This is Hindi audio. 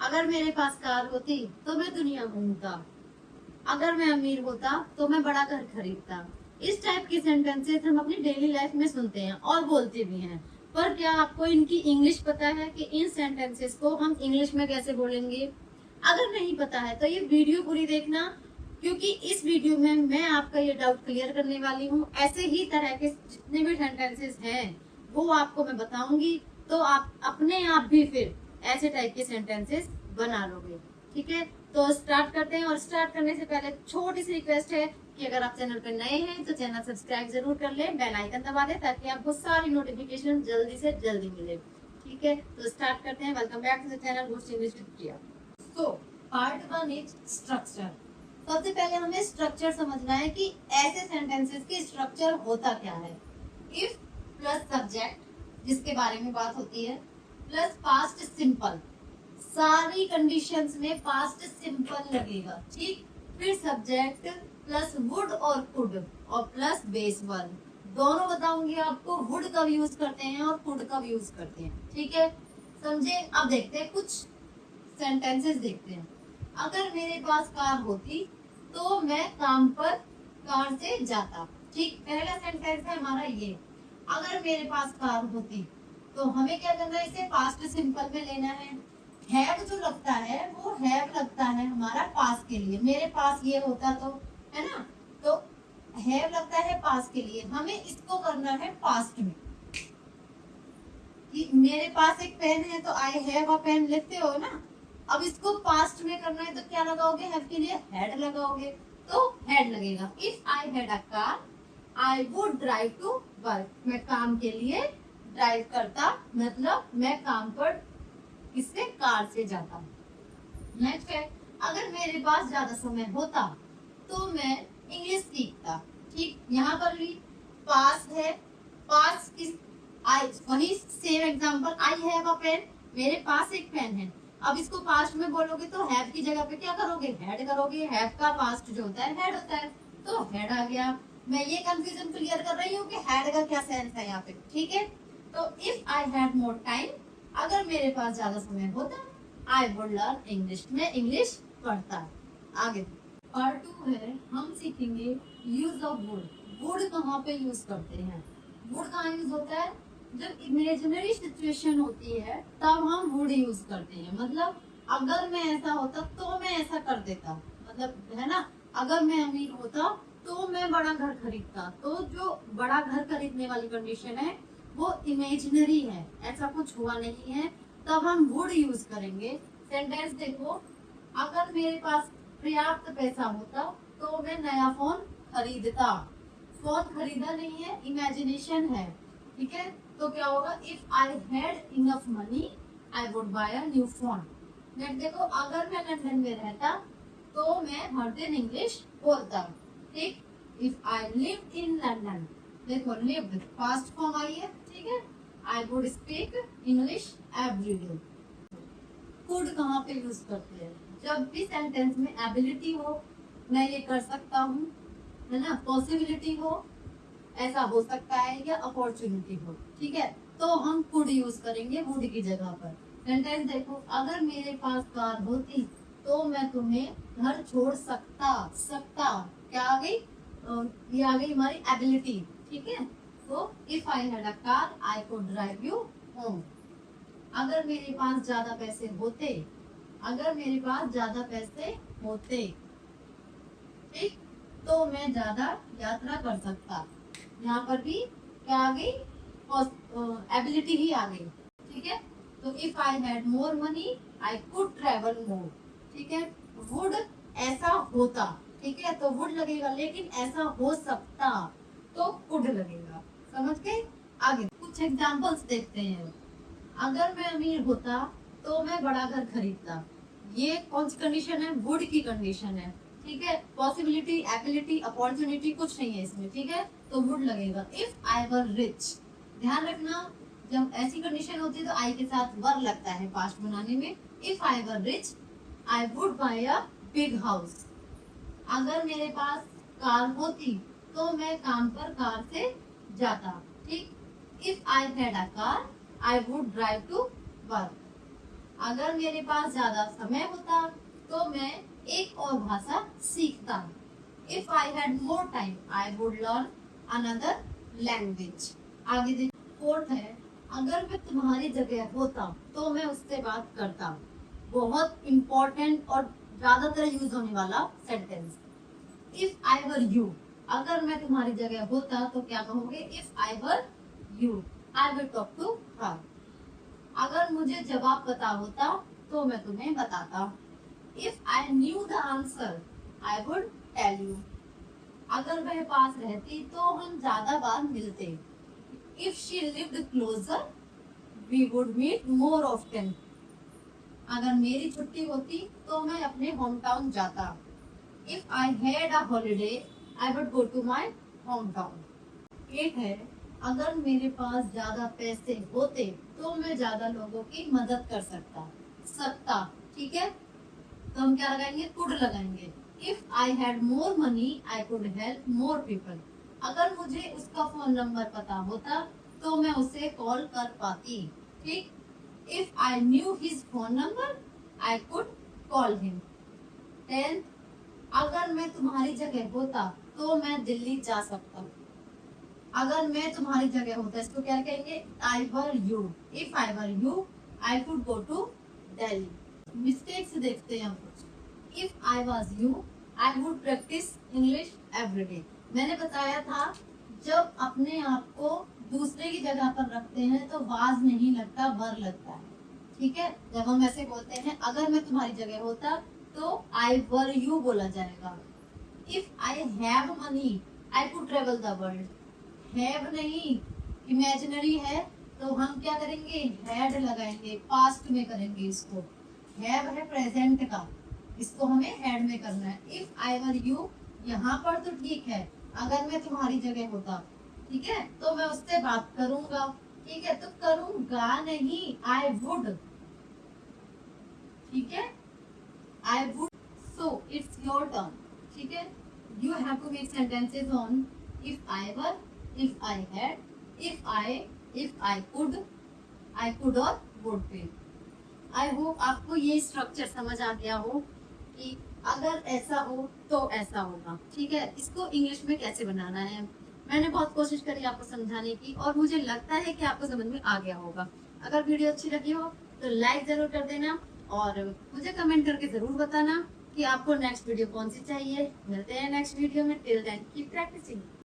अगर मेरे पास कार होती तो मैं दुनिया घूमता। अगर मैं अमीर होता तो मैं बड़ा घर खरीदता। इस टाइप की सेंटेंसेस हम अपनी डेली लाइफ में सुनते हैं और बोलते भी हैं। पर क्या आपको इनकी इंग्लिश पता है कि इन सेंटेंसेस को हम इंग्लिश में कैसे बोलेंगे? अगर नहीं पता है तो ये वीडियो पूरी देखना, क्योंकि इस वीडियो में मैं आपका ये डाउट क्लियर करने वाली हूँ। ऐसे ही तरह के जितने भी सेंटेंसेस हैं वो आपको मैं बताऊंगी, तो आप अपने आप भी फिर ऐसे टाइप के सेंटेंसेस बना लोगे। ठीक है, तो स्टार्ट करते हैं। और स्टार्ट करने से पहले छोटी सी रिक्वेस्ट है कि अगर आप चैनल पर नए हैं तो चैनल सब्सक्राइब जरूर कर ले, बेल आइकन दबा दे ताकि आपको सारी नोटिफिकेशन जल्दी से जल्दी मिले। ठीक है, तो स्टार्ट करते हैं। Welcome back to the channel boost English with Priya. So part 1 is structure. सबसे पहले हमें स्ट्रक्चर समझना है कि ऐसे सेंटेंसेस की स्ट्रक्चर होता क्या है। इफ प्लस सब्जेक्ट जिसके बारे में बात होती है, प्लस पास्ट सिंपल, सारी कंडीशंस में पास्ट सिंपल लगेगा। ठीक, फिर सब्जेक्ट प्लस वुड और कुड और प्लस बेस वर्ब। दोनों बताऊंगी आपको, वुड कब यूज करते हैं और कुड कब यूज करते हैं। ठीक है, समझे? अब देखते हैं कुछ सेंटेंसेस देखते हैं। अगर मेरे पास कार होती तो मैं काम पर कार से जाता। ठीक, पहला सेंटेंस है हमारा ये। अगर मेरे पास कार होती तो हमें क्या करना है, इसे पास्ट सिंपल में लेना है। हैव जो लगता है वो हैव लगता है हमारा पास के लिए। मेरे पास ये होता तो, है ना, तो हैव लगता है पास के लिए, हमें इसको करना है पास्ट में। कि मेरे पास एक पेन है तो आई हैव अ पेन लिखते हो ना, अब इसको पास्ट में करना है तो क्या लगाओगे? हैव के लिए हैड लगाओगे, तो हैड लगेगा। If I had a car I would drive to work. मैं काम के लिए ड्राइव करता, मतलब मैं काम पर इससे कार से जाता हूँ। नेक्स्ट है, अगर मेरे पास ज्यादा समय होता तो मैं इंग्लिश सीखता। ठीक, यहाँ पर भी पास है, पास किस, आई, वही same example, I have a pen, मेरे पास एक पेन है। अब इसको पास्ट में बोलोगे तो हैव की जगह पे क्या करोगे? हैड करोगे। हैव का पास्ट जो होता है हैड होता है, तो हैड आ गया। मैं ये कंफ्यूजन क्लियर कर रही हूँ कि हैड का क्या सेंस है यहाँ पे। ठीक है, तो if I had more time, अगर मेरे पास ज्यादा समय होता आई वुड लर्न इंग्लिश, मैं इंग्लिश पढ़ता। आगे पार्ट 2 है, हम सीखेंगे यूज ऑफ वुड। वुड कहाँ पे यूज करते हैं? वुड कहाँ यूज होता है? जब इमेजिनरी सिचुएशन होती है तब हम वुड यूज करते हैं। मतलब अगर मैं ऐसा होता तो मैं ऐसा कर देता, मतलब है ना, अगर मैं अमीर होता तो मैं बड़ा घर खरीदता। तो जो बड़ा घर खरीदने वाली कंडीशन है वो इमेजिनरी है, ऐसा कुछ हुआ नहीं है, तब हम वुड यूज करेंगे। सेंटेंस देखो, अगर मेरे पास पर्याप्त पैसा होता तो मैं नया फोन खरीदता। फोन खरीदा नहीं है, इमेजिनेशन है। ठीक है, तो क्या होगा? If I had enough money I would buy a new phone. Next देखो, अगर मैं लंदन में रहता तो मैं हर दिन इंग्लिश बोलता। ठीक, if I live in London, देखो लिव पास्ट फॉर्म आई है। ठीक है, I would speak English every day. Could कहाँ पे यूज करते हैं? जब भी सेंटेंस में एबिलिटी हो, मैं ये कर सकता हूँ, है ना, पॉसिबिलिटी हो, ऐसा हो सकता है, या अपॉर्चुनिटी हो। ठीक है, तो हम कुड यूज करेंगे वुड की जगह पर। सेंटेंस देखो, अगर मेरे पास कार होती तो मैं तुम्हें घर छोड़ सकता। सकता क्या आ गई? ये आ गई हमारी एबिलिटी। ठीक है, तो if I had a car I could drive you home. अगर मेरे पास ज्यादा पैसे होते, अगर मेरे पास ज्यादा पैसे होते, ठीक, तो मैं ज्यादा यात्रा कर सकता। यहाँ पर भी क्या आ गई? एबिलिटी ही आ गई। ठीक है, तो if I had more money I could travel more. ठीक है, वुड ऐसा होता। ठीक है, तो वुड लगेगा, लेकिन ऐसा हो सकता तो कुड लगेगा। समझ गए? आगे कुछ एग्जांपल्स देखते हैं। अगर मैं अमीर होता तो मैं बड़ा घर खरीदता। ये कौन सी कंडीशन है? वुड की कंडीशन है। ठीक है, पॉसिबिलिटी, एबिलिटी, अपॉर्चुनिटी कुछ नहीं है इसमें। ठीक है, तो वुड लगेगा। इफ आई वर रिच, ध्यान रखना जब ऐसी कंडीशन होती है तो आई के साथ वर लगता है पास्ट बनाने में। If I were rich I would buy a big house. अगर मेरे पास कार होती तो मैं काम पर कार से जाता। ठीक, if I had a car I would drive to work. अगर मेरे पास ज्यादा समय होता तो मैं एक और भाषा सीखता। If I had more time I would learn another language. आगे देखिए, फोर्थ है, अगर मैं तुम्हारी जगह होता तो मैं उससे बात करता। बहुत इंपॉर्टेंट और ज्यादातर यूज होने वाला sentence. If I were you, अगर मैं तुम्हारी जगह होता तो क्या कहोगे? If I were you I will talk to her. अगर मुझे जवाब पता होता तो मैं तुम्हें बताता। If I knew the answer I would tell you. अगर वह पास रहती तो हम ज्यादा बार मिलते। If she lived closer we would meet more often. अगर मेरी छुट्टी होती तो मैं अपने होम टाउन जाता। If I had a holiday I would go to my home town. एक है, अगर मेरे पास ज्यादा पैसे होते तो मैं ज्यादा लोगों की मदद कर सकता। ठीक है, तो हम क्या लगाएंगे? कुड लगाएंगे। If I had more money I could help more people. अगर मुझे उसका फोन नंबर पता होता तो मैं उसे कॉल कर पाती। ठीक, if I new his phone number I could call him. 10, अगर मैं तुम्हारी जगह होता तो मैं दिल्ली जा सकता। अगर मैं तुम्हारी जगह होता, इसको क्या कहेंगे? I were you. If I were you I could go to Delhi. Mistakes देखते हैं हम कुछ। If I was you I would practise English every day. मैंने बताया था जब अपने आप को दूसरे की जगह पर रखते हैं तो वाज नहीं लगता, वर लगता है। ठीक है, जब हम ऐसे बोलते हैं अगर मैं तुम्हारी जगह होता तो आई वर यू बोला जाएगा। If I have money I could travel the world. Have नहीं, इमेजिनरी है तो हम क्या करेंगे? हैड लगाएंगे, पास्ट में करेंगे इसको। हैव है प्रेजेंट का, इसको हमें हैड में करना है। इफ आई वर यू यहाँ पर तो ठीक है, अगर मैं तुम्हारी जगह होता, ठीक है, तो मैं उससे बात करूंगा। ठीक है, तो करूंगा नहीं, आई वुड। ठीक है, I would. So it's your turn. ठीक है, you have to make sentences on if I were, if I had, if I could और वुड पे। आई होप आपको ये स्ट्रक्चर समझ आ गया हो कि अगर ऐसा हो तो ऐसा होगा। ठीक है, इसको इंग्लिश में कैसे बनाना है। मैंने बहुत कोशिश करी आपको समझाने की और मुझे लगता है कि आपको समझ में आ गया होगा। अगर वीडियो अच्छी लगी हो तो लाइक जरूर कर देना और मुझे कमेंट करके जरूर बताना कि आपको नेक्स्ट वीडियो कौन सी चाहिए। मिलते हैं नेक्स्ट वीडियो में। Till then keep practising.